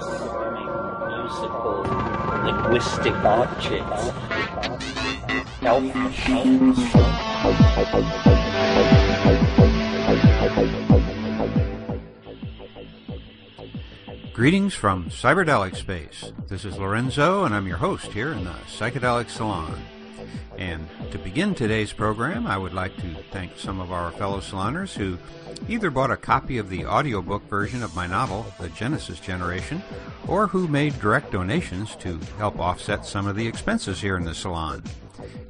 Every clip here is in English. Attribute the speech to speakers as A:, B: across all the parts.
A: transforming musical linguistic objects, elf machines.
B: Greetings from Cyberdelic Space. This is Lorenzo, and I'm your host here in the Psychedelic Salon. And to begin today's program, I would like to thank some of our fellow saloners who either bought a copy of the audiobook version of my novel, The Genesis Generation, or who made direct donations to help offset some of the expenses here in the salon.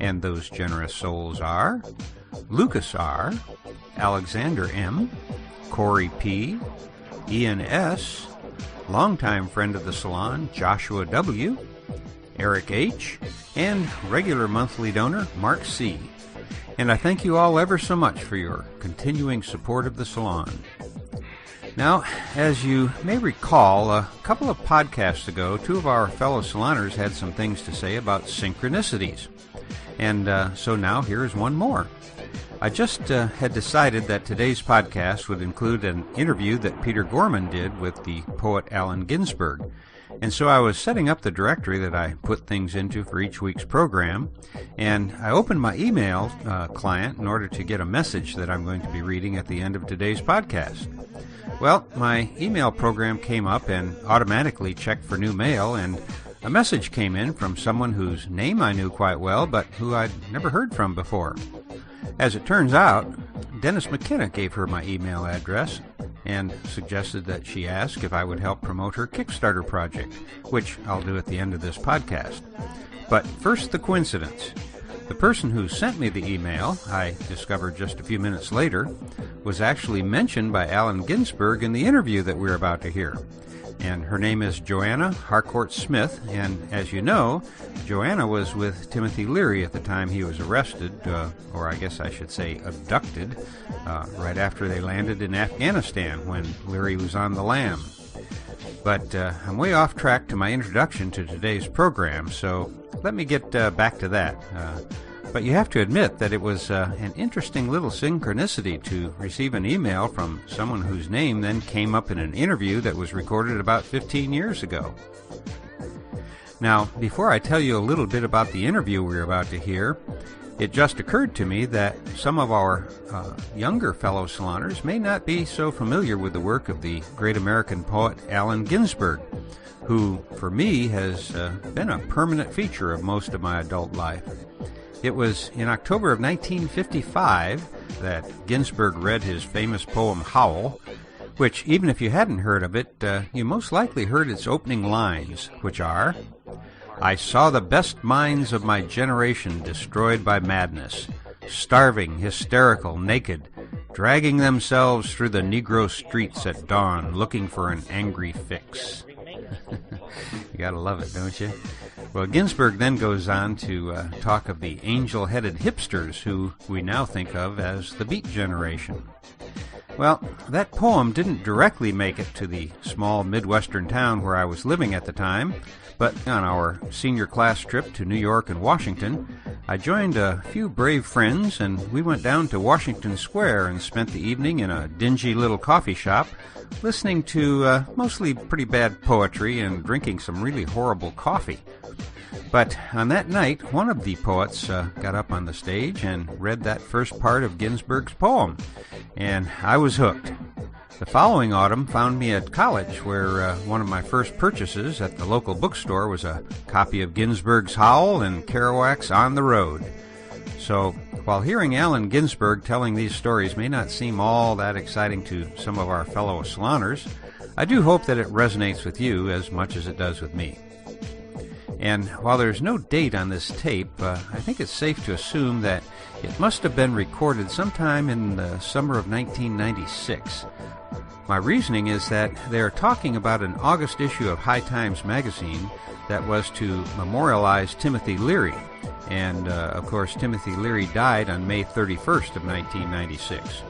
B: And those generous souls are Lucas R., Alexander M., Corey P., Ian S., longtime friend of the salon, Joshua W., Eric H., and regular monthly donor, Mark C. And I thank you all ever so much for your continuing support of the salon. Now, as you may recall, a couple of podcasts ago, two of our fellow saloners had some things to say about synchronicities. And so now here's one more. I just had decided that today's podcast would include an interview that Peter Groman did with the poet Allen Ginsberg. And so I was setting up the directory that I put things into for each week's program, and I opened my email client in order to get a message that I'm going to be reading at the end of today's podcast. Well, my email program came up and automatically checked for new mail, and a message came in from someone whose name I knew quite well, but who I'd never heard from before. As it turns out, Dennis McKenna gave her my email address and suggested that she ask if I would help promote her Kickstarter project, which I'll do at the end of this podcast. But first, the coincidence. The person who sent me the email, I discovered just a few minutes later, was actually mentioned by Allen Ginsberg in the interview that we're about to hear. And her name is Joanna Harcourt Smith, and as you know, Joanna was with Timothy Leary at the time he was arrested, or I guess I should say abducted, right after they landed in Afghanistan when Leary was on the lam. But I'm way off track to my introduction to today's program, so let me get back to that. But you have to admit that it was an interesting little synchronicity to receive an email from someone whose name then came up in an interview that was recorded about 15 years ago. Now, before I tell you a little bit about the interview we're about to hear, it just occurred to me that some of our younger fellow saloners may not be so familiar with the work of the great American poet Allen Ginsberg, who, for me, has been a permanent feature of most of my adult life. It was in October of 1955 that Ginsberg read his famous poem Howl, which, even if you hadn't heard of it, you most likely heard its opening lines, which are, "I saw the best minds of my generation destroyed by madness, starving, hysterical, naked, dragging themselves through the Negro streets at dawn, looking for an angry fix." You gotta love it, don't you? Well, Ginsberg then goes on to talk of the angel-headed hipsters who we now think of as the Beat Generation. Well, that poem didn't directly make it to the small Midwestern town where I was living at the time, but on our senior class trip to New York and Washington, I joined a few brave friends, and we went down to Washington Square and spent the evening in a dingy little coffee shop, listening to mostly pretty bad poetry and drinking some really horrible coffee. But on that night, one of the poets got up on the stage and read that first part of Ginsberg's poem, and I was hooked. The following autumn found me at college, where one of my first purchases at the local bookstore was a copy of Ginsberg's Howl and Kerouac's On the Road. So, while hearing Allen Ginsberg telling these stories may not seem all that exciting to some of our fellow saloners, I do hope that it resonates with you as much as it does with me. And while there's no date on this tape, I think it's safe to assume that it must have been recorded sometime in the summer of 1996. My reasoning is that they are talking about an August issue of High Times magazine that was to memorialize Timothy Leary. And, of course, Timothy Leary died on May 31st of 1996.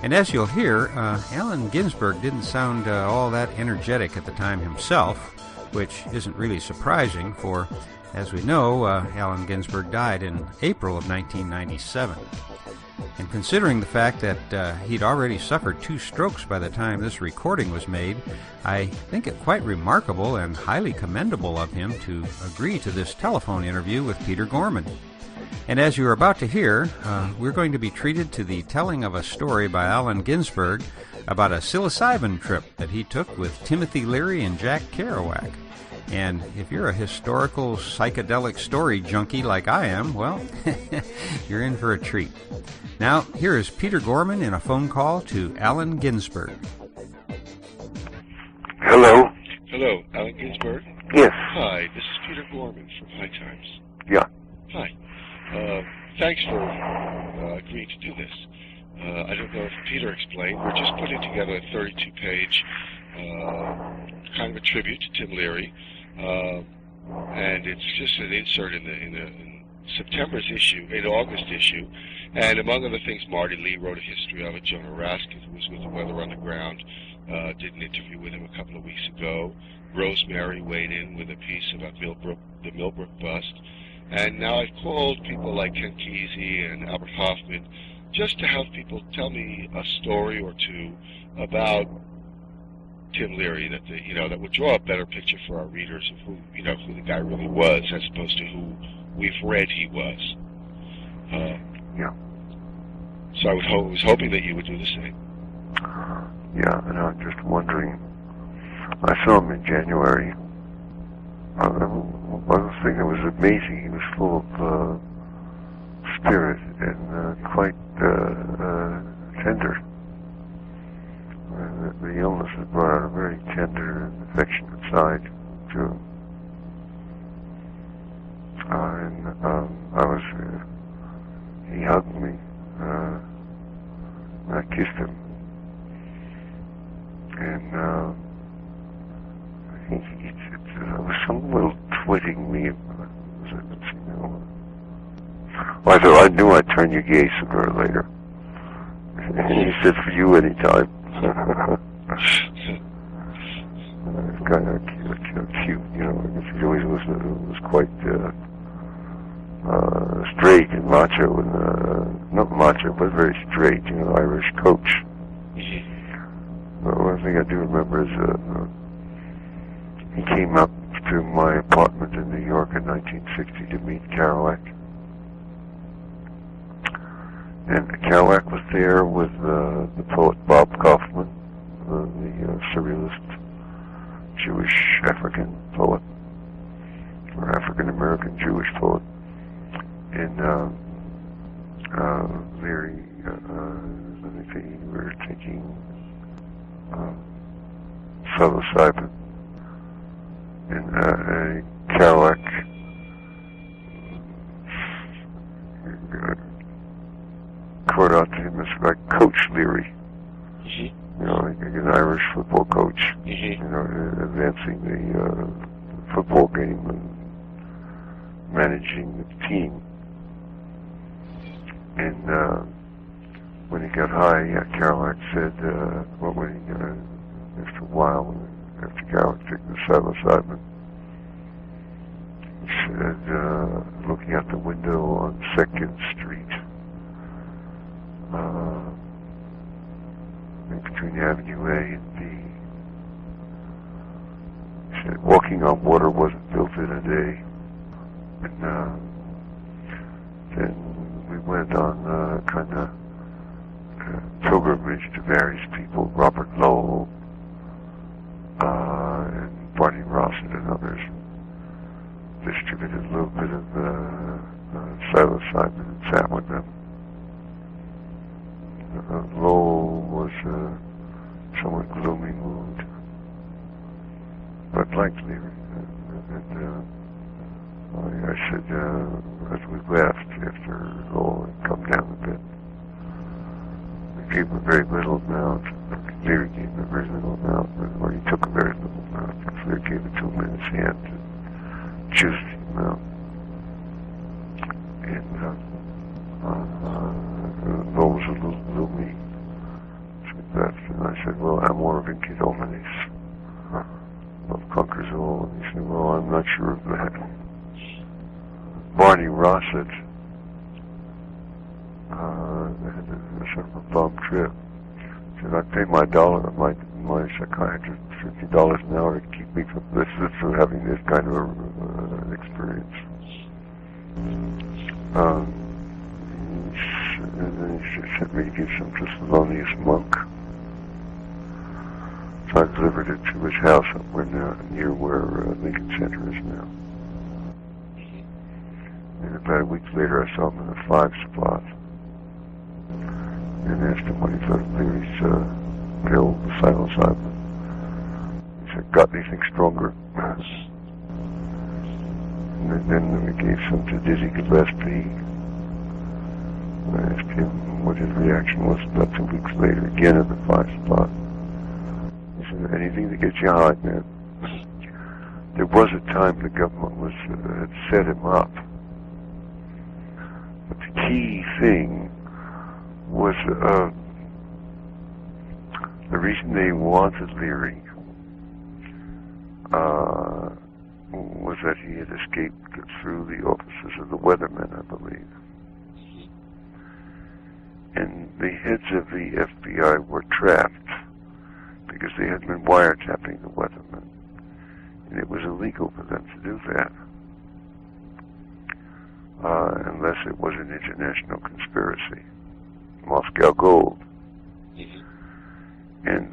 B: And as you'll hear, Allen Ginsberg didn't sound all that energetic at the time himself, which isn't really surprising, for, as we know, Allen Ginsberg died in April of 1997. And considering the fact that he'd already suffered 2 strokes by the time this recording was made, I think it quite remarkable and highly commendable of him to agree to this telephone interview with Peter Groman. And as you're about to hear, we're going to be treated to the telling of a story by Allen Ginsberg about a psilocybin trip that he took with Timothy Leary and Jack Kerouac. And if you're a historical psychedelic story junkie like I am, well, you're in for a treat. Now, here is Peter Groman in a phone call to Allen Ginsberg.
C: Hello?
D: Hello, Allen Ginsberg?
C: Yes.
D: Hi, this is Peter Groman from High Times.
C: Yeah.
D: Hi. Thanks for agreeing to do this. I don't know if Peter explained. We're just putting together a 32-page kind of a tribute to Tim Leary. And it's just an insert in September's issue, in August issue. And among other things, Marty Lee wrote a history of it. Jonah Raskin, who was with the Weather Underground, did an interview with him a couple of weeks ago. Rosemary weighed in with a piece about the Millbrook bust. And now I've called people like Ken Kesey and Albert Hoffman just to have people tell me a story or two about Tim Leary that would draw a better picture for our readers of who the guy really was, as opposed to who we've read he was.
C: Yeah.
D: So I was hoping that you would do the same.
C: Yeah, and I'm just wondering. I saw him in January. One thing that was amazing, he was full of spirit and quite tender. The illness has brought out a very tender and affectionate side to him. He hugged me, and I kissed him. And there was some little twitting me. I knew I'd turn you gay sooner or later. And he said, for you anytime. It's kind of cute, He always was quite straight and macho, and not macho, but very straight, Irish coach. One thing I do remember is he came up to my apartment in New York in 1960 to meet Kerouac. And Kerouac was there with the poet Bob Kaufman, the surrealist Jewish African poet, or African-American Jewish poet. And Leary, let me see, we were taking psilocybin. And Kerouac called out to him as like Coach Leary, like an Irish football coach, advancing the football game and managing the team. And when he got high, Kerouac said, after a while, after Kerouac took the psilocybin, he said, looking out the window on 2nd Street, between Avenue A and B, he said, walking on water wasn't built in a day. And then we went on kind of pilgrimage to various people, Robert Lowell, and Barney Rossett and others, distributed a little bit of psilocybin and sat with them. Lowell was somewhat gloomy mood, but liked Leary. And I said, as we left, after Lowell had come down a bit, I gave him a very little amount. Leary gave him a very little amount, or he took a very little amount. Leary gave it to him in his hand and juiced him out. And Lowell was a little gloomy. And I said, well, amor vincit omnes. Love conquers all. And he said, well, I'm not sure of that. Barney Rossett had a sort of a bum trip. He said, I'd pay my psychiatrist $50 an hour to keep me from having this kind of experience. And then he sent me to give some to Thelonious Monk. So I delivered it to his house up near where Lincoln Center is now. And about a week later, I saw him in a 5 spot and asked him what he thought of Leary's pill, the psilocybin. He said, got anything stronger? And then we gave some to Dizzy Gillespie. I asked him what his reaction was about 2 weeks later, again in the 5 spot. He said, anything to get you high, man. There was a time the government had set him up. But the key thing was the reason they wanted Leary was that he had escaped through the offices of the weathermen, I believe. And the heads of the FBI were trapped because they had been wiretapping the weathermen. And it was illegal for them to do that. Unless it was an international conspiracy. Moscow Gold. And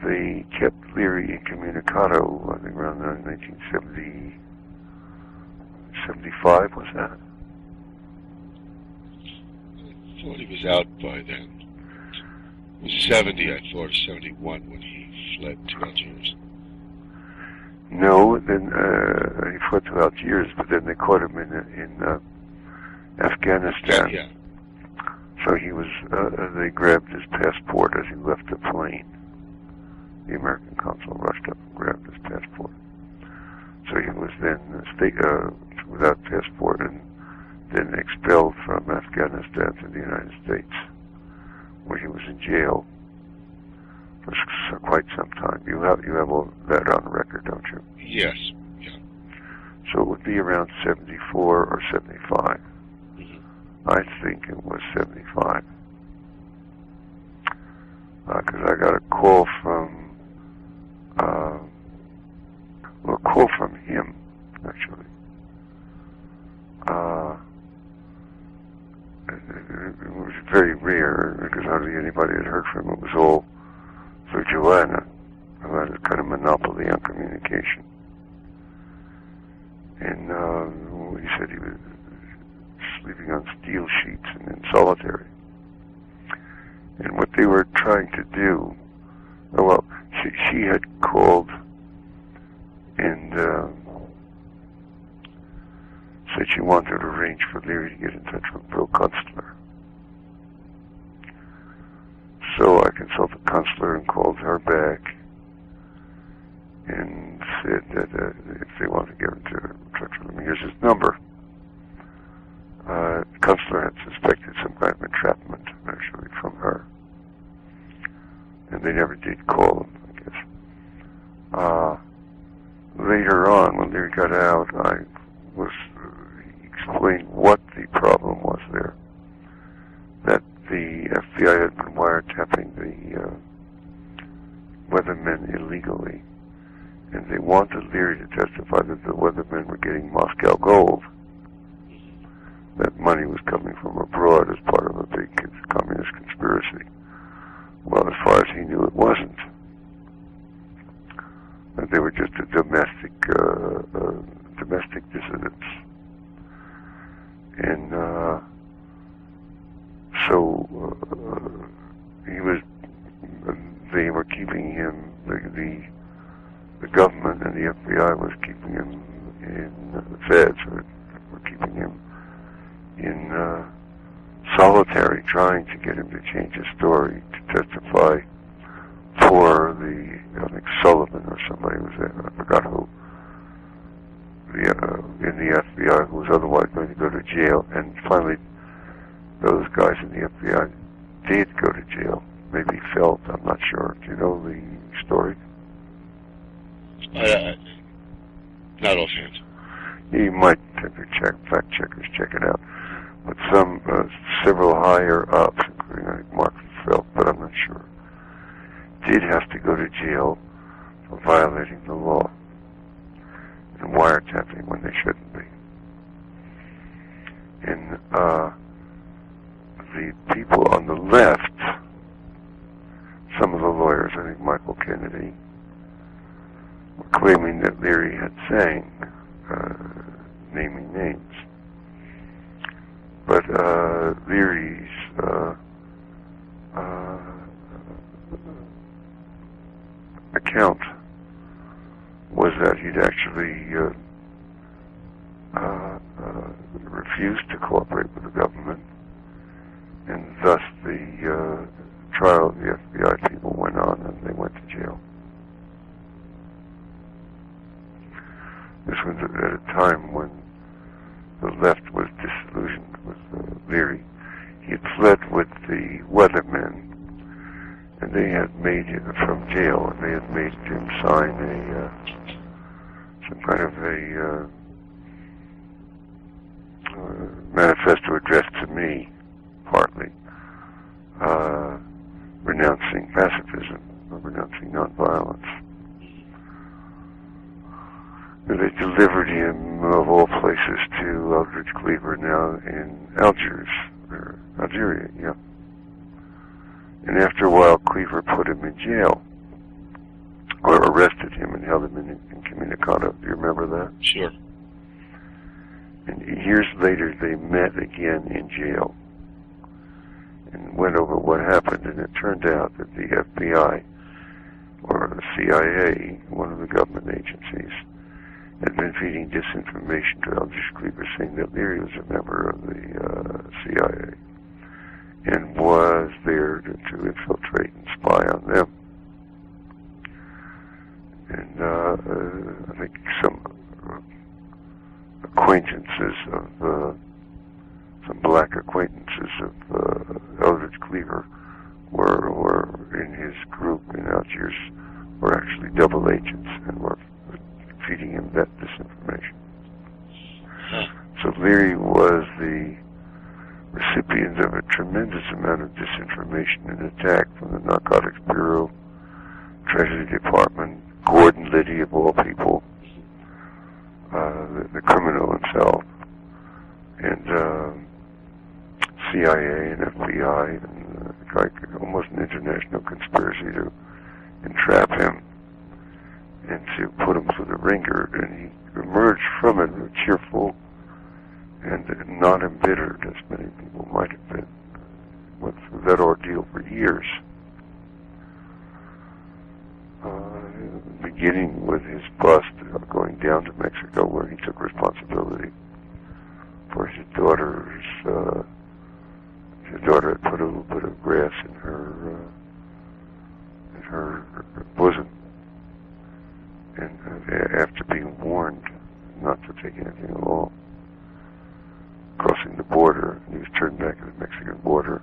C: they kept Leary incommunicado, I think around 1970, 75 was that?
D: I thought he was out by then. It was 70, I thought, or 71 when he fled to Algiers.
C: No, then he fled to Algiers, but then they caught him in Afghanistan.
D: Yeah.
C: So he was, they grabbed his passport as he left the plane. The American consul rushed up and grabbed his passport. So he was then without passport and then expelled from Afghanistan to the United States, where he was in jail for quite some time. You have all that on record, don't you?
D: Yes. Yeah.
C: So it would be around 74 or 75. I think it was 75. Because I got a call from him, actually. It was very rare because hardly anybody had heard from him. It was all through Joanna, who had a kind of monopoly on communication. And he said he was sleeping on steel sheets and in solitary. And what they were trying to do, well, she had called and said she wanted to arrange for Leary to get in touch with Bill Kunstler. So I consulted Kunstler and called her back and said that if they wanted to get into touch with him, here's his number. Kunstler had suspected some kind of entrapment, actually, from her. And they never did call him, I guess. Later on, when Leary got out, he explained what the problem was there. That the FBI had been wiretapping the weathermen illegally. And they wanted Leary to testify that the weathermen were getting Moscow Gold. That money was coming from abroad as part of a big communist conspiracy. Well, as far as he knew, it wasn't. That they were just a domestic dissidents. And so they were keeping him, the government and the FBI was keeping him in the feds, were keeping him in solitary, trying to get him to change his story, to testify for I think Sullivan or somebody was there, I forgot who, in the FBI who was otherwise going to go to jail. And finally, those guys in the FBI did go to jail. Maybe Felt, I'm not sure. Do you know the story?
D: Not offhand.
C: You might have your fact checkers check it out. but several higher ups, including I think Mark Felt, but I'm not sure, did have to go to jail for violating the law and wiretapping when they shouldn't be. And the people on the left, some of the lawyers, I think Michael Kennedy, were claiming that Leary had sang, naming names. But Leary's account was that he'd actually refused to cooperate with the government, and thus the trial of the FBI people went on and they went to jail. This was at a time when the left was disillusioned with Leary. He had fled with the Weathermen, and they had made him from jail, and they had made him sign some kind of a manifesto addressed to me, partly, renouncing pacifism, renouncing nonviolence. They delivered him, of all places, to Eldridge Cleaver, now in Algeria, yeah. And after a while, Cleaver put him in jail, or arrested him and held him in incommunicado. Do you remember that?
D: Sure.
C: And years later, they met again in jail and went over what happened, and it turned out that the FBI, or the CIA, one of the government agencies, had been feeding disinformation to Eldridge Cleaver, saying that Leary was a member of the CIA and was there to infiltrate and spy on them. And I think some acquaintances of some black acquaintances of Eldridge Cleaver were in his group in Algiers, were actually double agents and were feeding him that disinformation. So Leary was the recipient of a tremendous amount of disinformation and attack from the Narcotics Bureau, Treasury Department, Gordon Liddy of all people, the criminal himself, and CIA and FBI, and like almost an international conspiracy to entrap him and to put him through the ringer. And he emerged from it cheerful and not embittered, as many people might have been. Went through that ordeal for years. Beginning with his bust, going down to Mexico, where he took responsibility for his daughter's. His daughter had put a little bit of grass in her bosom, and after being warned not to take anything at all, crossing the border, he was turned back at the Mexican border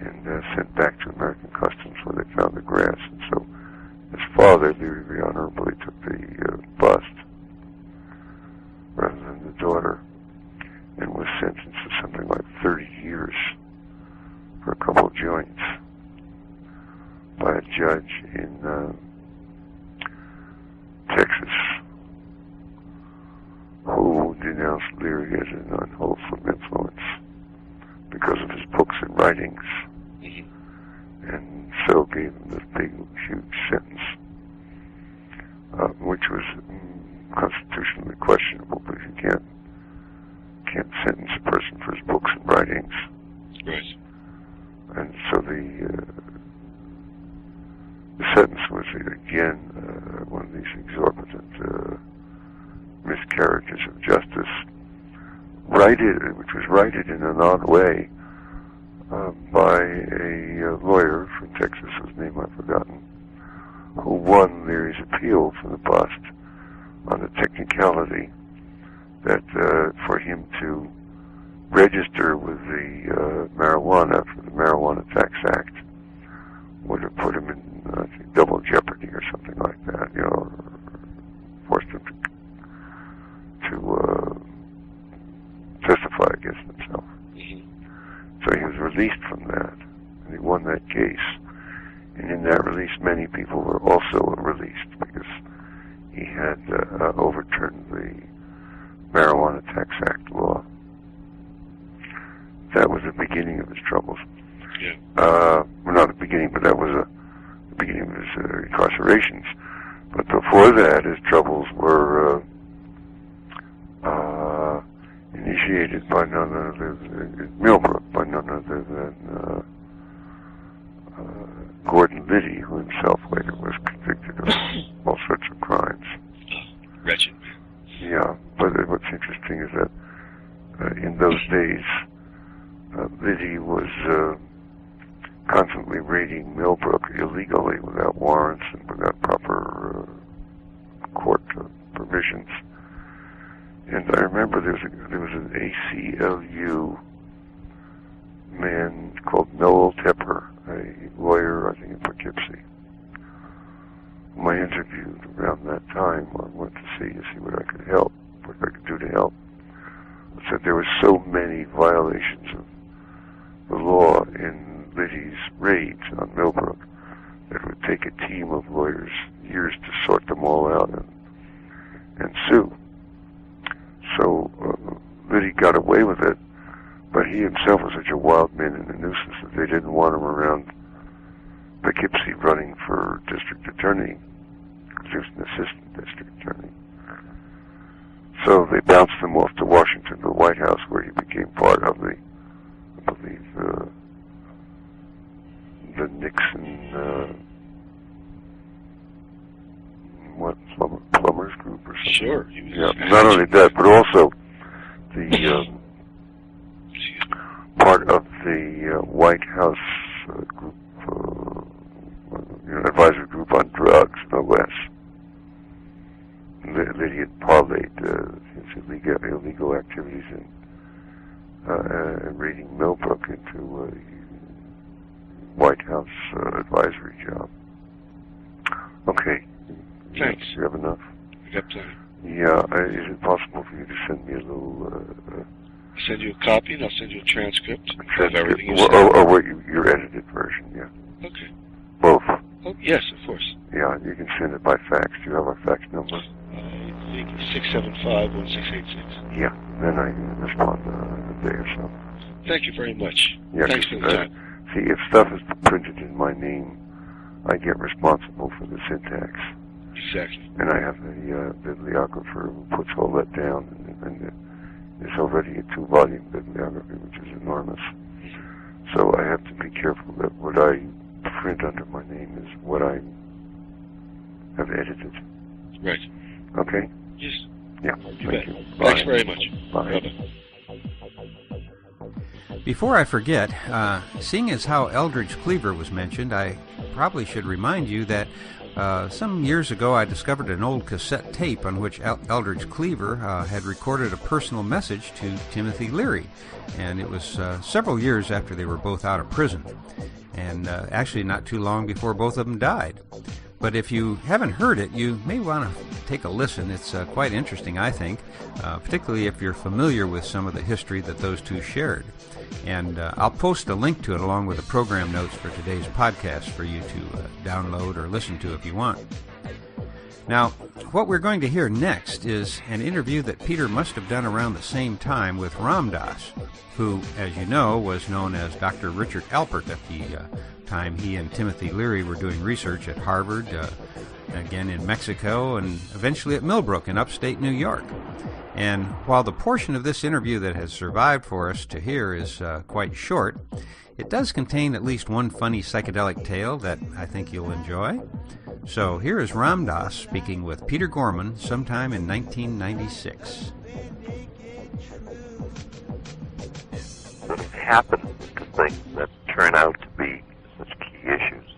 C: and sent back to American Customs, where they found the grass. And so his father, Leary, very honorably took the bust rather than the daughter, and was sentenced to something like 30 years for a couple of joints by a judge in Texas, who denounced Leary as an unwholesome influence because of his books and writings, and so gave him this big, huge sentence, which was constitutionally questionable, because you can't sentence a person for his books and writings.
D: Right.
C: And so the sentence was again one of these exorbitant miscarriages of justice, which was righted in an odd way by a lawyer from Texas, whose name I've forgotten, who won Leary's appeal for the bust on the technicality that for him to register with the marijuana for the Marijuana Tax Act would have put him in I think, double jeopardy or something like that, or forced him to testify against that case. And in that release, many people were also released because he had overturned the Marijuana Tax Act law. That was the beginning of his troubles.
D: Yeah.
C: Well, not the beginning, but that was the beginning of his incarcerations. But before that, his troubles were initiated by none other than Millbrook, by none other than Gordon Liddy, who himself later was convicted of all sorts of crimes.
D: Wretched.
C: Yeah, but what's interesting is that in those days, Liddy was constantly raiding Millbrook illegally without warrants and without proper court permissions. And I remember there was an ACLU man called Noel Tepper, a lawyer, I think, in Poughkeepsie, whom I interviewed around that time. I went to see what I could help, what I could do to help. I said there were so many violations of the law in Liddy's raids on Millbrook that it would take a team of lawyers years to sort them all out and sue. So Liddy got away with it, but he himself was such a wild man and a nuisance that they didn't want him around Poughkeepsie running for district attorney, because he was an assistant district attorney. So they bounced him off to Washington, to the White House, where he became part of the, I believe, the Nixon, Plumbers Group or something.
D: Sure.
C: Yeah, not only that, but also the part of the White House group, advisory group on drugs, no less. Liddy had parlayed his illegal activities in raiding Millbrook into a White House advisory job. Okay.
D: Thanks.
C: You have enough?
D: I got plenty.
C: Yeah. Is it possible for you to send me a little...
D: I'll send you a copy, and I'll send you a transcript of everything you said.
C: Or your edited version, yeah.
D: Okay.
C: Both?
D: Oh, yes, of course.
C: Yeah, you can send it by fax. Do you have our fax number?
D: I think 675-1686.
C: Yeah, then I can respond in a day or so.
D: Thank you very much.
C: Yeah,
D: thanks for the time.
C: See, if stuff is printed in my name, I get responsible for the syntax.
D: Exactly.
C: And I have a bibliographer who puts all that down, and it's already a 2-volume bibliography, which is enormous. So I have to be careful that what I print under my name is what I have edited.
D: Right.
C: Okay?
D: Yes.
C: Yeah.
D: You
C: Thank
D: bet.
C: you.
D: Thanks
C: Bye.
D: very much.
C: Bye.
D: Bye-bye.
B: Before I forget, seeing as how Eldridge Cleaver was mentioned, I probably should remind you that some years ago I discovered an old cassette tape on which Eldridge Cleaver had recorded a personal message to Timothy Leary, and it was several years after they were both out of prison, and actually not too long before both of them died. But if you haven't heard it, you may want to take a listen. It's quite interesting, I think, particularly if you're familiar with some of the history that those two shared. And I'll post a link to it along with the program notes for today's podcast for you to download or listen to if you want. Now, what we're going to hear next is an interview that Peter must have done around the same time with Ram Dass, who, as you know, was known as Dr. Richard Alpert at the time he and Timothy Leary were doing research at Harvard, again in Mexico, and eventually at Millbrook in upstate New York. And while the portion of this interview that has survived for us to hear is quite short, it does contain at least one funny psychedelic tale that I think you'll enjoy. So here is Ram Dass speaking with Peter Groman sometime in 1996.
C: It happens to things that turn out to be such key issues.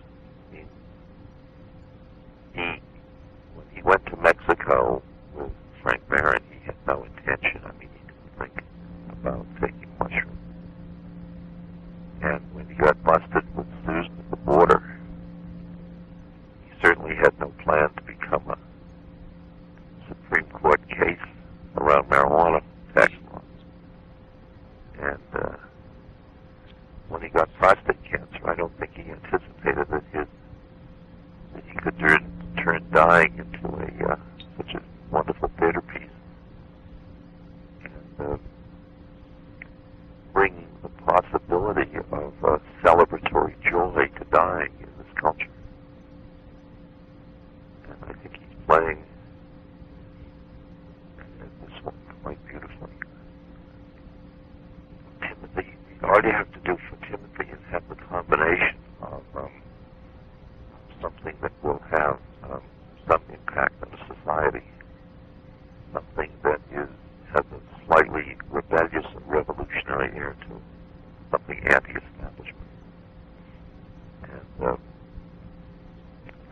C: When he went to Mexico with Frank Barron, he had no intention. He didn't think about taking mushrooms. And when he got busted with Susan at the border, he certainly had no plan to become a Supreme Court case around marijuana tax laws. And when he got prostate cancer, I don't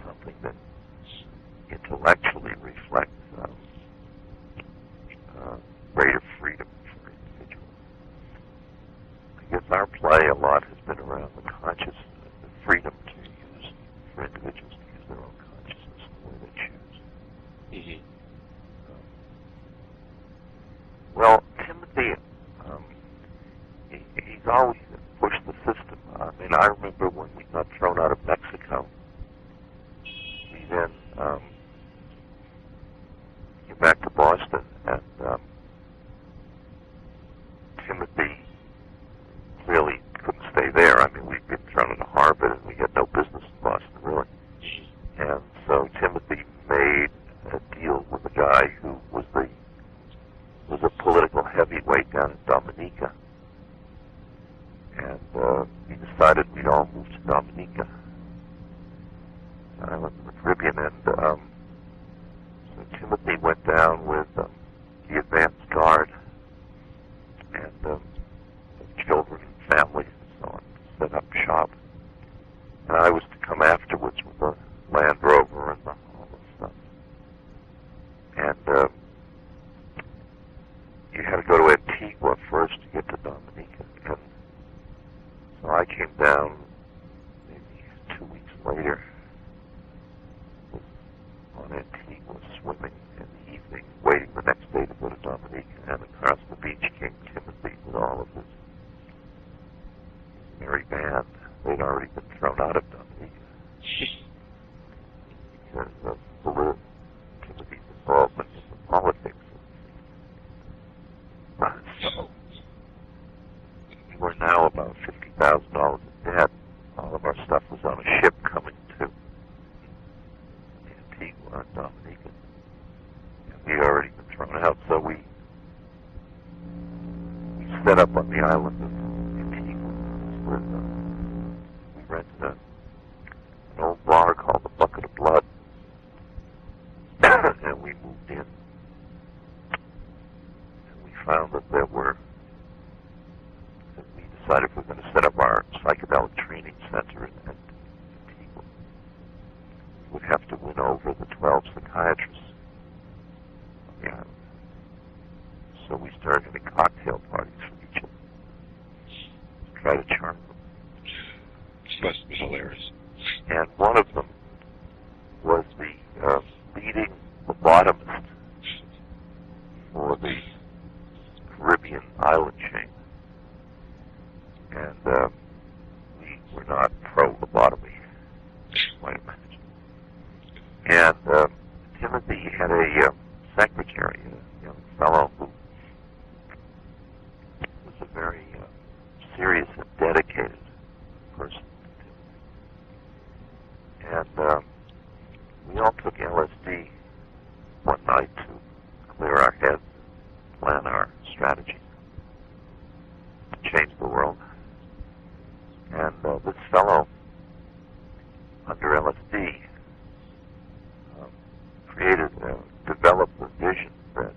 C: something that intellectually reflects greater freedom for individuals. I guess our play a lot has been around the consciousness, the freedom for individuals to use their own consciousness the way they choose.
D: Mm-hmm.
C: Well, Timothy, he's always pushed the system. I mean, I remember when we got thrown out of Mexico, we then came back to Boston, and Timothy clearly couldn't stay there. I mean, we'd been thrown into Harvard, and we had no business in Boston, really. And so Timothy made a deal with a guy who was a political heavyweight down in Dominica. And we decided we'd all move to Dominica, an island in the Caribbean. And so Timothy went down with the advance guard and children and families and so on, set up shop. And I was to come afterwards with a Land Rover and all this stuff. And you had to go to Antigua first to get to Dominica. And so I came down maybe 2 weeks later, was on Antigua swimming in the evening, waiting the next day to go to Dominica. And across the beach came Timothy with all of his merry band. They'd already been thrown out of Dominica because of Timothy's involvement in the politics. So we were now about $50,000 in debt. All of our stuff was on a ship coming to Antigua and Dominica. And we had already been thrown out, so we set up on the island of Antigua where we rented an old bar called the Bucket of Blood. And we moved in. And we found that we decided we were going to set up our psychedelic training center in Antigua. We would have to win over the 12 psychiatrists on the island. So we started having cocktail parties for each of them to try to charm them.
D: This must be hilarious.
C: And one of them was the leading lobotomist for the Caribbean island chain. And we were not pro-lobotomy, you might imagine. And Timothy had a secretary, a young fellow who was a very serious and dedicated person. And we all took LSD one night to clear our heads, plan our strategy, change the world. And this fellow, under LSD, developed the vision that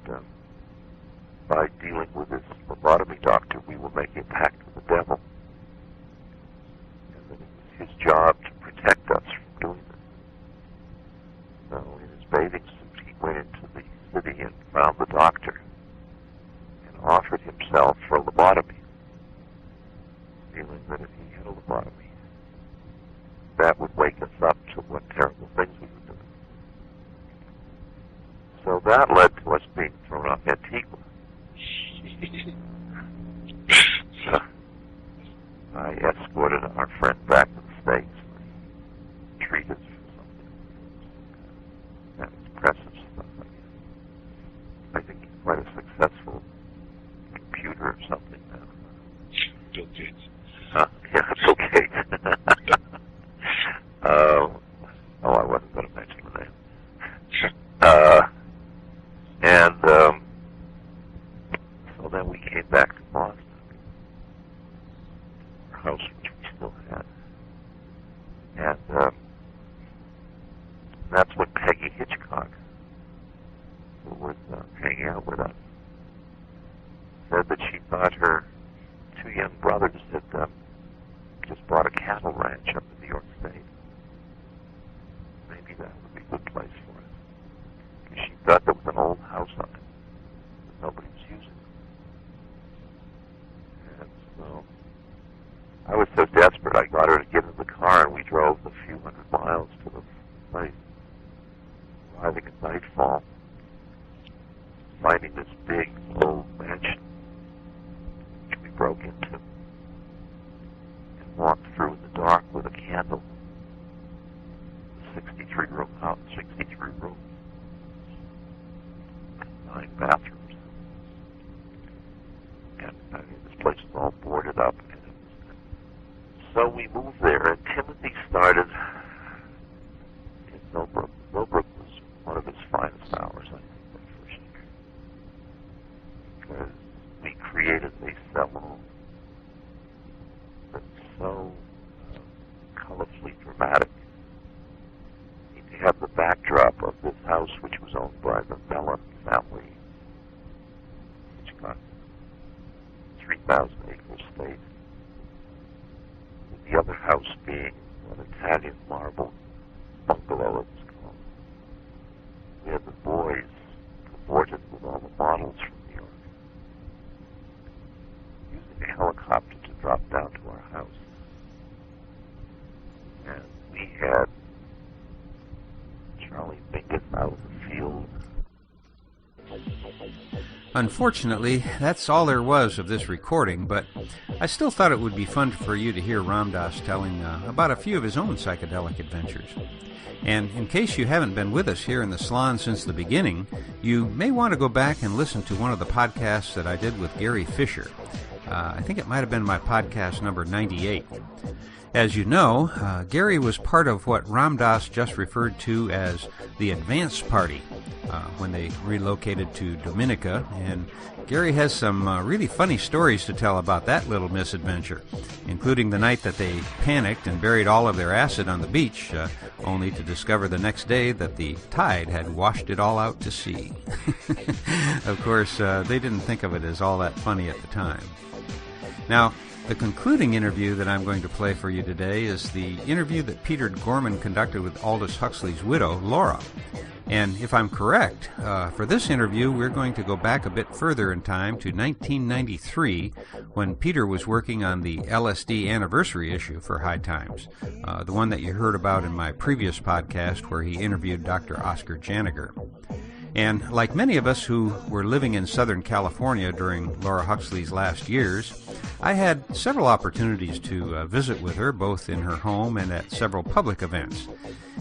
C: by dealing with this lobotomy doctor, we were making a pact with the devil. And that it was his job to protect us from doing this. So in his bathing suit, he went into the city and found the doctor and offered himself for a lobotomy, feeling that if he had a lobotomy, that would wake us up to what terrible things we were doing. So that led to us being thrown off Antigua. So I escorted our friend back to the States. They treated us for something. That impressive stuff, I guess. I think he's quite a successful computer or something now.
D: Bill Gates.
C: Yeah, Bill Gates. I wasn't going to mention the name. So then we came back to Boston, our house, which we still had. And that's when Peggy Hitchcock, who was hanging out with us, said that she thought her two young brothers had just bought a cattle ranch up in New York State. handle 63 rooms, 9 bathrooms. And this place was all boarded up. So we moved there, and Timothy started in Millbrook. Millbrook was one of his finest hours, I think, that first year. Because we created a salon that's so colorfully dramatic. You have the backdrop of this house, which was owned by the Mellon family, which got 3,000-acre estate. The other house being an Italian marble bungalow, it was called. We had the boys cavorted with all the models from New York, using a helicopter to drop down to our house. And we had Charlie Mingus out in the field.
B: Unfortunately, that's all there was of this recording, but I still thought it would be fun for you to hear Ram Dass telling about a few of his own psychedelic adventures. And in case you haven't been with us here in the salon since the beginning, you may want to go back and listen to one of the podcasts that I did with Gary Fisher. I think it might have been my podcast number 98. As you know, Gary was part of what Ram Dass just referred to as the advance party when they relocated to Dominica, and Gary has some really funny stories to tell about that little misadventure, including the night that they panicked and buried all of their acid on the beach, only to discover the next day that the tide had washed it all out to sea. Of course, they didn't think of it as all that funny at the time. Now, the concluding interview that I'm going to play for you today is the interview that Peter Groman conducted with Aldous Huxley's widow, Laura. And if I'm correct, for this interview, we're going to go back a bit further in time to 1993, when Peter was working on the LSD anniversary issue for High Times, the one that you heard about in my previous podcast where he interviewed Dr. Oscar Janiger. And like many of us who were living in Southern California during Laura Huxley's last years, I had several opportunities to visit with her, both in her home and at several public events.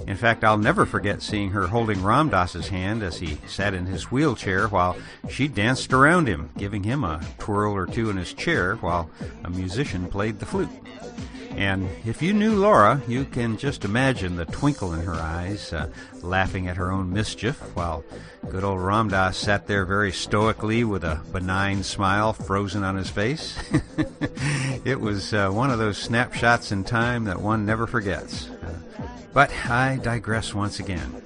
B: In fact, I'll never forget seeing her holding Ram Dass's hand as he sat in his wheelchair while she danced around him, giving him a twirl or two in his chair while a musician played the flute. And if you knew Laura, you can just imagine the twinkle in her eyes, laughing at her own mischief, while good old Ram Dass sat there very stoically with a benign smile frozen on his face. It was one of those snapshots in time that one never forgets. But I digress once again.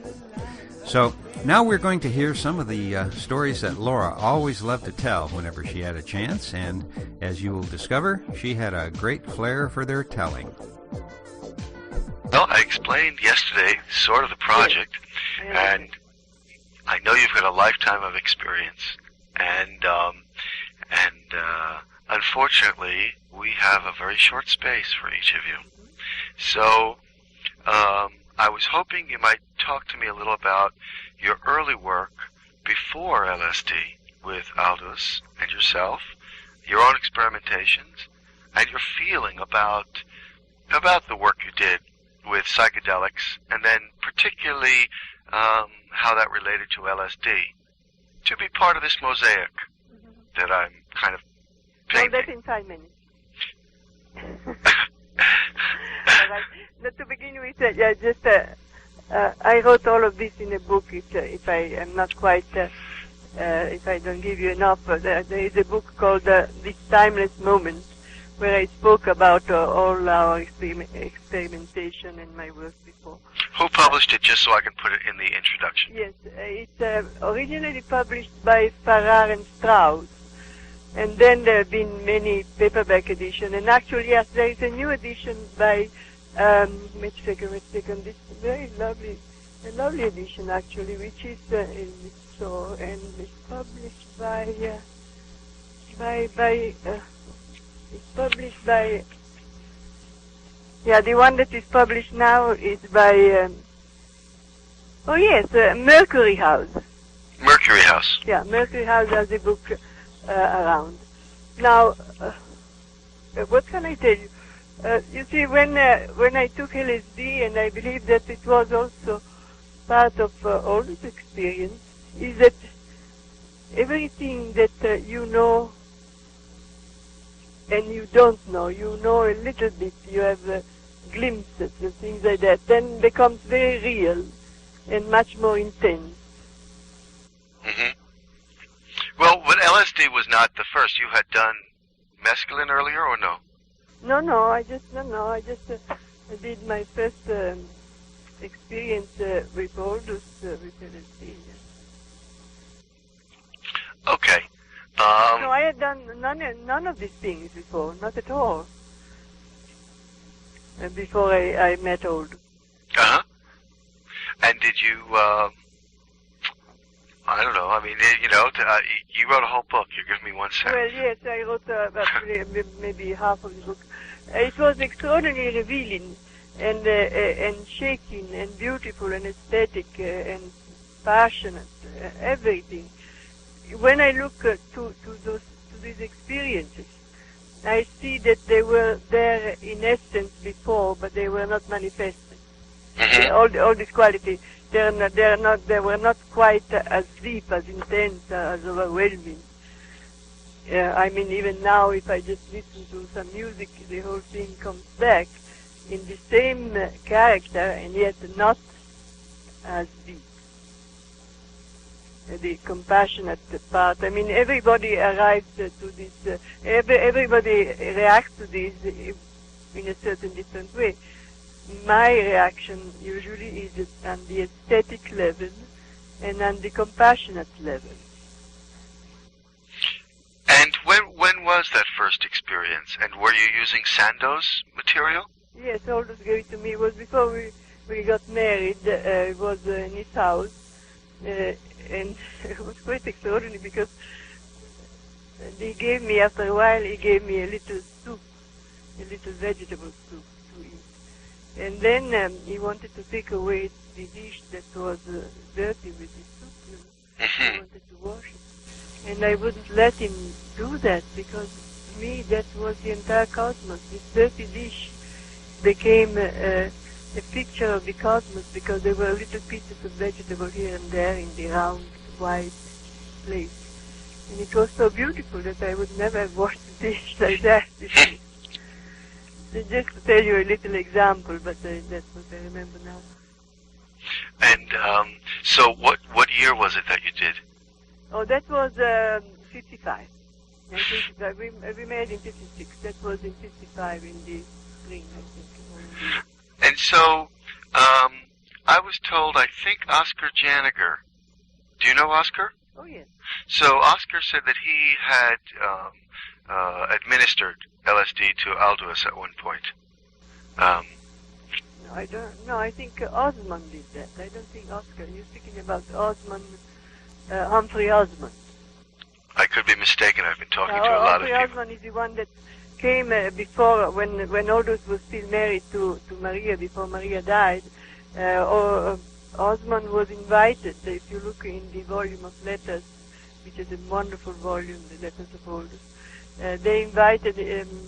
B: So now we're going to hear some of the stories that Laura always loved to tell whenever she had a chance, and as you will discover, she had a great flair for their telling.
E: Well, I explained yesterday sort of the project, and I know you've got a lifetime of experience, and unfortunately, we have a very short space for each of you. So, I was hoping you might talk to me a little about your early work before LSD with Aldous and yourself, your own experimentations, and your feeling about the work you did with psychedelics, and then particularly how that related to LSD, to be part of this mosaic that I'm kind of painting.
F: Well, that's in 5 minutes. All right. But to begin with, I wrote all of this in a book. If I am not quite, if I don't give you enough, there is a book called This Timeless Moment, where I spoke about all our experimentation and my work before.
E: Who published it, just so I can put it in the introduction?
F: Yes, it's originally published by Farrar and Straus. And then there have been many paperback editions. And actually, yes, there is a new edition by, wait a second, this very lovely edition actually, which is, and it's published the one that is published now is by, Mercury House.
E: Mercury House.
F: Yeah, Mercury House has a book around. Now, what can I tell you? You see, when I took LSD, and I believe that it was also part of all this experience, is that everything that you know and you don't know, you know a little bit, you have glimpses and things like that, then becomes very real and much more intense.
E: Mm-hmm. Well, but LSD was not the first. You had done mescaline earlier, or no?
F: No, I just I did my first experience with Aldous with LSD.
E: Okay.
F: No, I had done none of these things before, not at all. Before I met Aldous.
E: Uh-huh. And did you, I don't know, I mean, you wrote a whole book. You're giving me one sentence.
F: Well, yes, I wrote maybe half of the book. It was extraordinarily revealing and shaking and beautiful and aesthetic and passionate, everything. When I look to these experiences, I see that they were there in essence before, but they were not manifested.
E: Mm-hmm.
F: All this quality, they were not quite as deep, as intense, as overwhelming. I mean, even now, if I just listen to some music, the whole thing comes back in the same character, and yet not as deep. The compassionate part. I mean, everybody arrives to this. Everybody reacts to this in a certain different way. My reaction usually is on the aesthetic level and on the compassionate level.
E: And when was that first experience? And were you using Sandoz material?
F: Yes, Aldous gave it to me. It was before we got married. It was in his house. And it was quite extraordinary because he gave me, after a while, he gave me a little soup, a little vegetable soup to eat. And then he wanted to take away the dish that was dirty with the soup. He wanted to wash it. And I wouldn't let him do that because to me that was the entire cosmos. This dirty dish became a picture of the cosmos because there were little pieces of vegetable here and there in the round, white place. And it was so beautiful that I would never have washed a dish like that. Just to tell you a little example, but that's what I remember now.
E: And so what year was it that you did?
F: Oh, that was 55. 1955. We married in 56. That was in 55 in the spring, I think.
E: And so, I was told, I think Oscar Janiger, do you know Oscar?
F: Oh, yes.
E: So Oscar said that he had administered LSD to Aldous at one point.
F: No, I don't. No, I think Osmond did that. I don't think Oscar. You're speaking about Osmond, Humphrey Osmond.
E: I could be mistaken. I've been talking to a lot of people.
F: Humphrey Osmond is the one that came before, when Aldous was still married to Maria, before Maria died. Osmond was invited. If you look in the volume of letters, which is a wonderful volume, the letters of Aldous, they invited,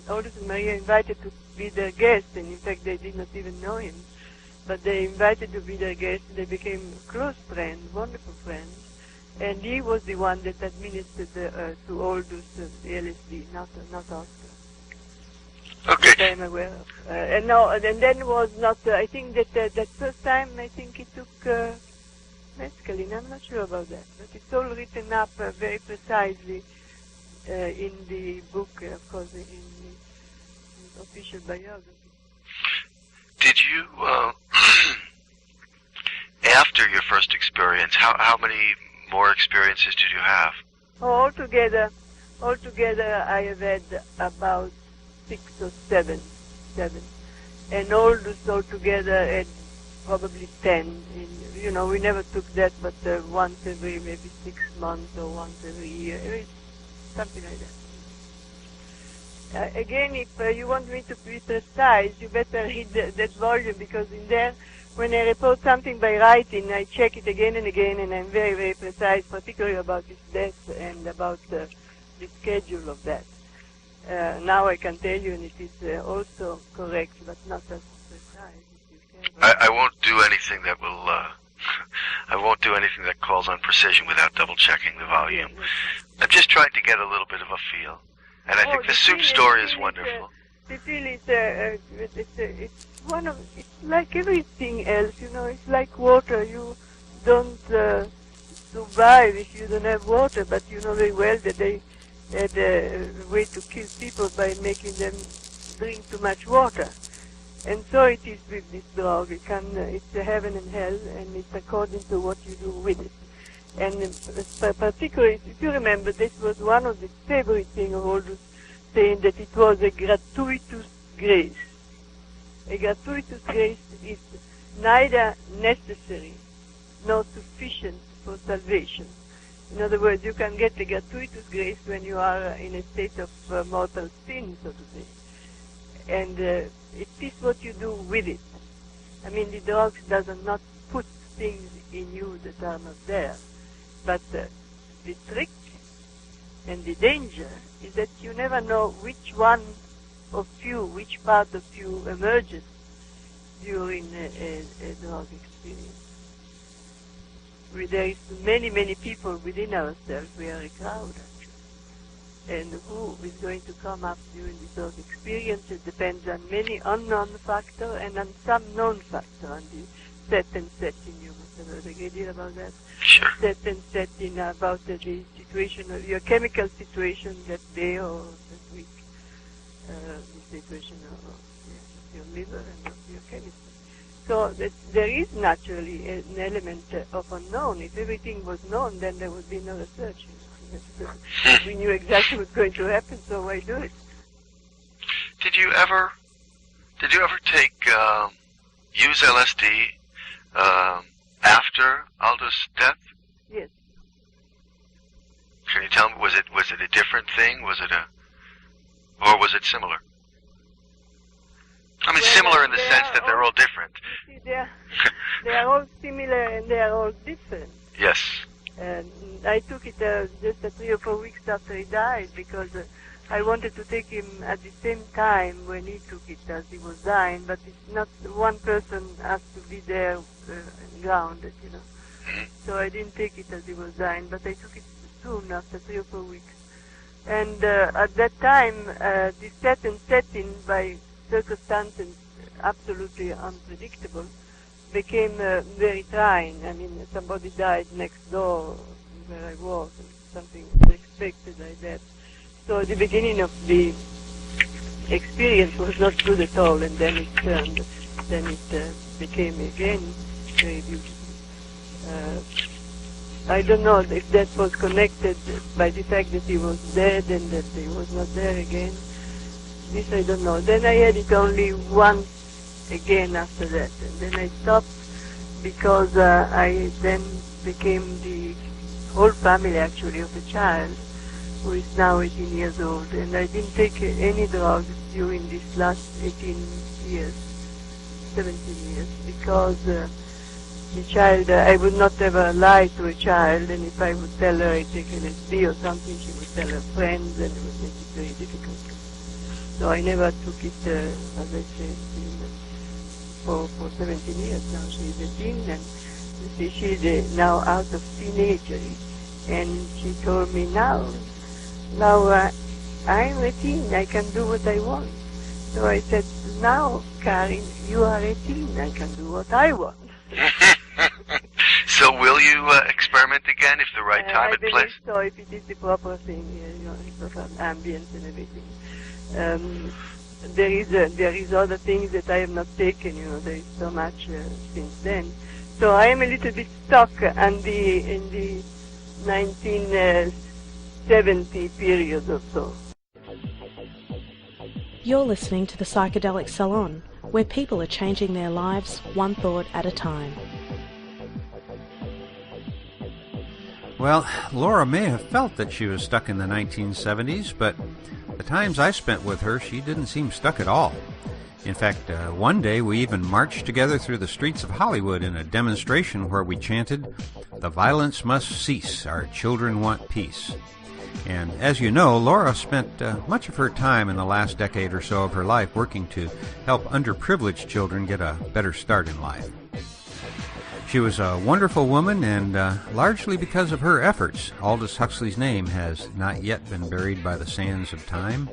F: Aldous and Maria invited to be their guests, and in fact they did not even know him, but they invited to be their guests. They became close friends, wonderful friends, and he was the one that administered to Aldous the LSD, not Oscar.
E: Okay.
F: That I'm aware of. And then was not, I think that first time, I think he took mescaline. I'm not sure about that, but it's all written up very precisely in the book, of course, in the official biography.
E: Did you, after your first experience, how many more experiences did you have?
F: Oh, altogether, I have had about 6 or 7. And Aldous altogether had probably 10. We never took that, but once every maybe 6 months or once every year, something like that. Again, if you want me to be precise, you better read that volume, because in there, when I report something by writing, I check it again and again, and I'm very, very precise, particularly about his death and about the schedule of that. Now I can tell you, and it is also correct, but not as precise.
E: I won't do anything that will. I won't do anything that calls on precision without double checking the volume. I'm just trying to get a little bit of a feel, and I think the soup story is wonderful.
F: The feel is it's one of it's like everything else, you know. It's like water. You don't survive if you don't have water, but you know very well that they had a way to kill people by making them drink too much water. And so it is with this drug. It's a heaven and hell, and it's according to what you do with it. And particularly, if you remember, this was one of the favorite things of Aldous, saying that it was a gratuitous grace. A gratuitous grace is neither necessary nor sufficient for salvation. In other words, you can get a gratuitous grace when you are in a state of mortal sin, so to say. And it is what you do with it. I mean, the drugs does not put things in you that are not there. But the trick and the danger is that you never know which one of you, which part of you emerges during a drug experience. There is many, many people within ourselves. We are a crowd, actually. And who is going to come up during the drug experience, it depends on many unknown factors and on some known factor, on the set and setting. You must have heard a great deal about that.
E: Sure.
F: Set and setting, about the situation of your chemical situation that day or that week, the situation of your liver and of your chemistry. So there is naturally an element of unknown. If everything was known, then there would be no research. We knew exactly what's going to happen, so why do it?
E: Did you ever use LSD after Aldous' death?
F: Yes.
E: Can you tell me, was it a different thing? Or was it similar? I mean,
F: well,
E: similar in the sense that they're all different.
F: See, they are all similar and they are all different.
E: Yes.
F: And I took it just 3 or 4 weeks after he died because I wanted to take him at the same time when he took it as he was dying, but it's not one person has to be there grounded, you know.
E: Mm-hmm.
F: So I didn't take it as he was dying, but I took it soon after 3 or 4 weeks. And at that time, the set and setting by circumstances absolutely unpredictable became very trying. I mean, somebody died next door where I was, and something unexpected like that. So the beginning of the experience was not good at all, and then it turned. Then it became again very beautiful. I don't know if that was connected by the fact that he was dead and that he was not there again. This I don't know. Then I had it only once again after that, and then I stopped because I then became the whole family actually of a child who is now 18 years old, and I didn't take any drugs during these last 18 years, 17 years, because the child, I would not ever lie to a child, and if I would tell her I take LSD or something, she would tell her friends, and it would make it very difficult. So I never took it, as I said, for 17 years now. She's 18, and you see, she's now out of teenager, and she told me now I'm 18, I can do what I want. So I said, now, Karin, you are 18, I can do what I want.
E: So will you experiment again if the right time and place?
F: I believe so, if it is the proper thing, you know, the proper ambience and everything. There is other things that I have not taken, you know, there is so much since then. So I am a little bit stuck in the 1970 period or so.
G: You're listening to the Psychedelic Salon, where people are changing their lives one thought at a time.
B: Well, Laura may have felt that she was stuck in the 1970s, but the times I spent with her, she didn't seem stuck at all. In fact, one day we even marched together through the streets of Hollywood in a demonstration where we chanted, "The violence must cease, our children want peace." And as you know, Laura spent much of her time in the last decade or so of her life working to help underprivileged children get a better start in life. She was a wonderful woman, and largely because of her efforts, Aldous Huxley's name has not yet been buried by the sands of time.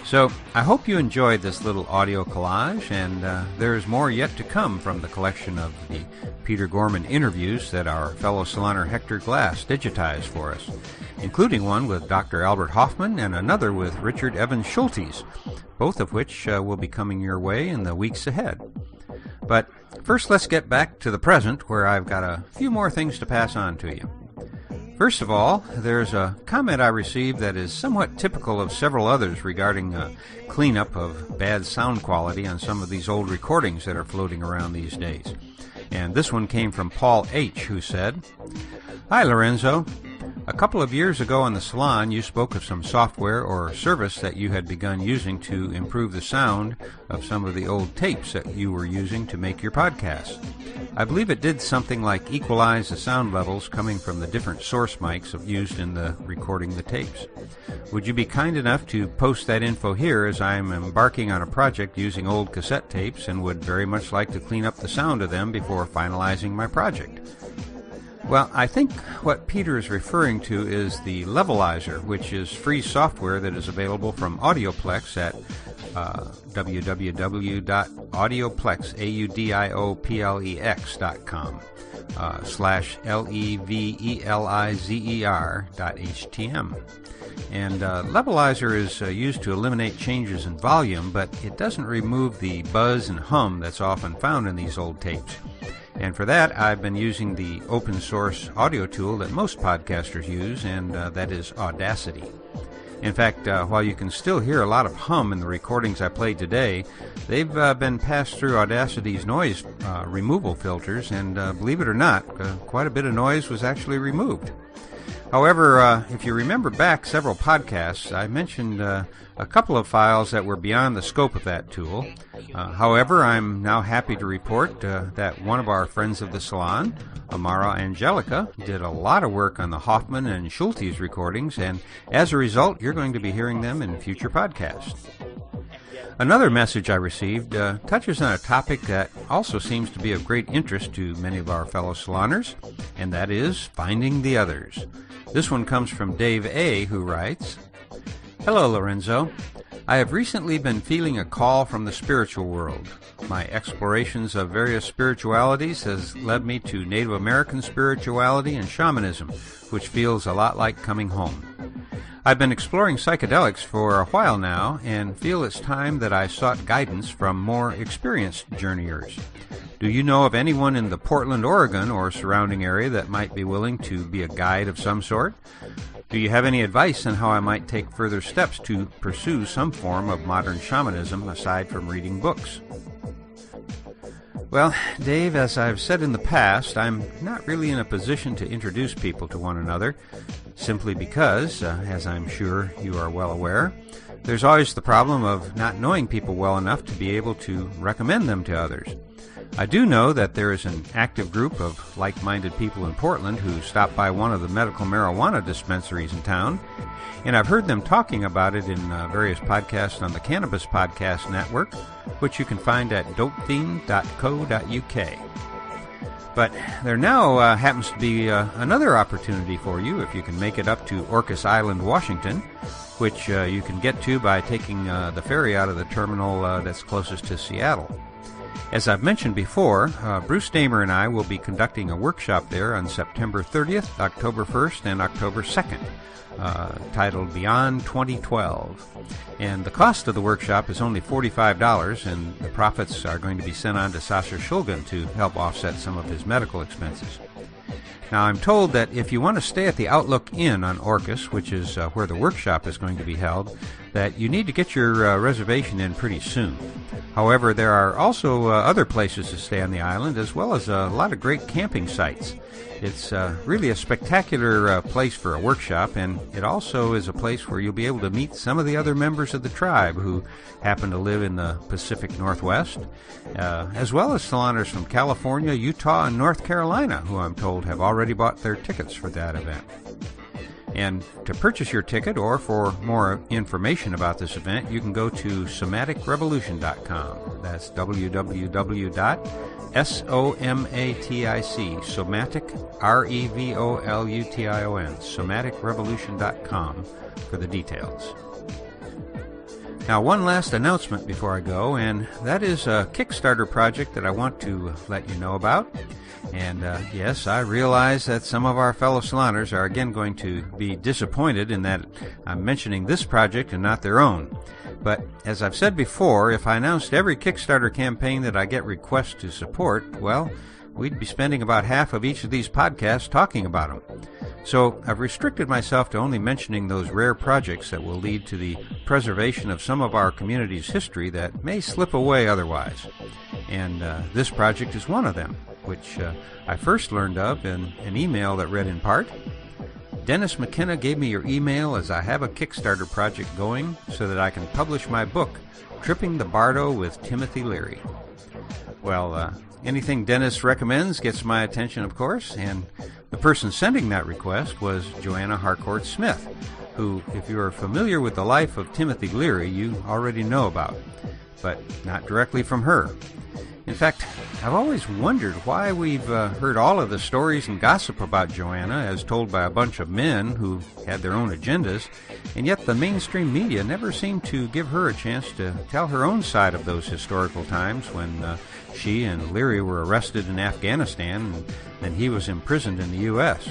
B: So I hope you enjoyed this little audio collage, and there is more yet to come from the collection of the Peter Groman interviews that our fellow Saloner Hector Glass digitized for us, including one with Dr. Albert Hoffman and another with Richard Evans Schultes, both of which will be coming your way in the weeks ahead. But first, let's get back to the present, where I've got a few more things to pass on to you. First of all, there's a comment I received that is somewhat typical of several others regarding cleanup of bad sound quality on some of these old recordings that are floating around these days. And this one came from Paul H., who said, "Hi, Lorenzo. A couple of years ago on the salon, you spoke of some software or service that you had begun using to improve the sound of some of the old tapes that you were using to make your podcasts. I believe it did something like equalize the sound levels coming from the different source mics used in the recording the tapes. Would you be kind enough to post that info here, as I am embarking on a project using old cassette tapes and would very much like to clean up the sound of them before finalizing my project?" Well, I think what Peter is referring to is the Levelizer, which is free software that is available from Audioplex at www.audioplex.com /levelizer.htm. And Levelizer is used to eliminate changes in volume, but it doesn't remove the buzz and hum that's often found in these old tapes. And for that, I've been using the open source audio tool that most podcasters use, and that is Audacity. In fact, while you can still hear a lot of hum in the recordings I played today, they've been passed through Audacity's noise removal filters, and believe it or not, quite a bit of noise was actually removed. However, if you remember back several podcasts, I mentioned a couple of files that were beyond the scope of that tool. However, I'm now happy to report that one of our friends of the salon, Amara Angelica, did a lot of work on the Hoffman and Schultes recordings, and as a result, you're going to be hearing them in future podcasts. Another message I received touches on a topic that also seems to be of great interest to many of our fellow saloners, and that is finding the others. This one comes from Dave A., who writes, "Hello, Lorenzo. I have recently been feeling a call from the spiritual world. My explorations of various spiritualities has led me to Native American spirituality and shamanism, which feels a lot like coming home. I've been exploring psychedelics for a while now and feel it's time that I sought guidance from more experienced journeyers. Do you know of anyone in the Portland, Oregon or surrounding area that might be willing to be a guide of some sort? Do you have any advice on how I might take further steps to pursue some form of modern shamanism aside from reading books?" Well, Dave, as I've said in the past, I'm not really in a position to introduce people to one another, simply because, as I'm sure you are well aware, there's always the problem of not knowing people well enough to be able to recommend them to others. I do know that there is an active group of like-minded people in Portland who stop by one of the medical marijuana dispensaries in town, and I've heard them talking about it in various podcasts on the Cannabis Podcast Network, which you can find at dopefiend.co.uk. But there now happens to be another opportunity for you if you can make it up to Orcas Island, Washington, which you can get to by taking the ferry out of the terminal that's closest to Seattle. As I've mentioned before, Bruce Damer and I will be conducting a workshop there on September 30th, October 1st, and October 2nd, titled Beyond 2012. And the cost of the workshop is only $45, and the profits are going to be sent on to Sasha Shulgin to help offset some of his medical expenses. Now, I'm told that if you want to stay at the Outlook Inn on Orcas, which is where the workshop is going to be held, that you need to get your reservation in pretty soon. However, there are also other places to stay on the island, as well as a lot of great camping sites. It's really a spectacular place for a workshop, and it also is a place where you'll be able to meet some of the other members of the tribe who happen to live in the Pacific Northwest, as well as saloners from California, Utah, and North Carolina, who I'm told have already bought their tickets for that event. And to purchase your ticket or for more information about this event, you can go to somaticrevolution.com. That's www.somatic, somatic, REVOLUTION, somaticrevolution.com for the details. Now, one last announcement before I go, and that is a Kickstarter project that I want to let you know about. And yes, I realize that some of our fellow saloners are again going to be disappointed in that I'm mentioning this project and not their own. But as I've said before, if I announced every Kickstarter campaign that I get requests to support, well, we'd be spending about half of each of these podcasts talking about them. So I've restricted myself to only mentioning those rare projects that will lead to the preservation of some of our community's history that may slip away otherwise. And this project is one of them, which I first learned of in an email that read in part, Dennis McKenna gave me your email as I have a Kickstarter project going so that I can publish my book, Tripping the Bardo with Timothy Leary. Well, anything Dennis recommends gets my attention, of course, and the person sending that request was Joanna Harcourt Smith, who, if you are familiar with the life of Timothy Leary, you already know about, but not directly from her. In fact, I've always wondered why we've heard all of the stories and gossip about Joanna as told by a bunch of men who had their own agendas, and yet the mainstream media never seemed to give her a chance to tell her own side of those historical times when she and Leary were arrested in Afghanistan and then he was imprisoned in the U.S.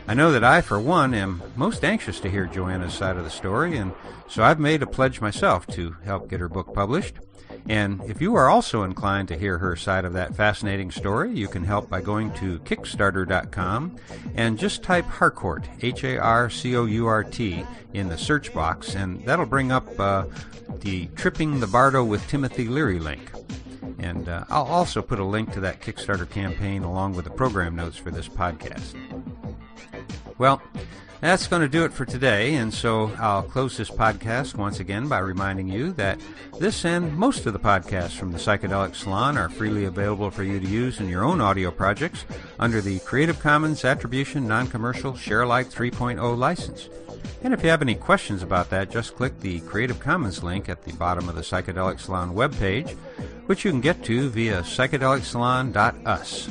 B: I know that I, for one, am most anxious to hear Joanna's side of the story, and so I've made a pledge myself to help get her book published. And if you are also inclined to hear her side of that fascinating story, you can help by going to Kickstarter.com and just type Harcourt, Harcourt, in the search box, and that'll bring up the Tripping the Bardo with Timothy Leary link. And I'll also put a link to that Kickstarter campaign along with the program notes for this podcast. Well, that's going to do it for today, and so I'll close this podcast once again by reminding you that this and most of the podcasts from the Psychedelic Salon are freely available for you to use in your own audio projects under the Creative Commons Attribution Non-Commercial Share-alike 3.0 license. And if you have any questions about that, just click the Creative Commons link at the bottom of the Psychedelic Salon webpage, which you can get to via psychedelicsalon.us.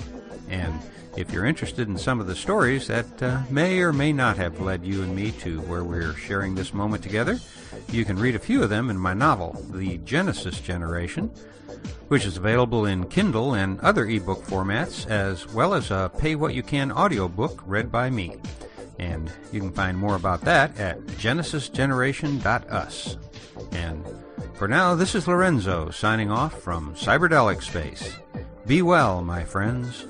B: And if you're interested in some of the stories that may or may not have led you and me to where we're sharing this moment together, you can read a few of them in my novel, The Genesis Generation, which is available in Kindle and other ebook formats, as well as a pay-what-you-can audiobook read by me. And you can find more about that at genesisgeneration.us. And for now, this is Lorenzo signing off from Cyberdelic Space. Be well, my friends.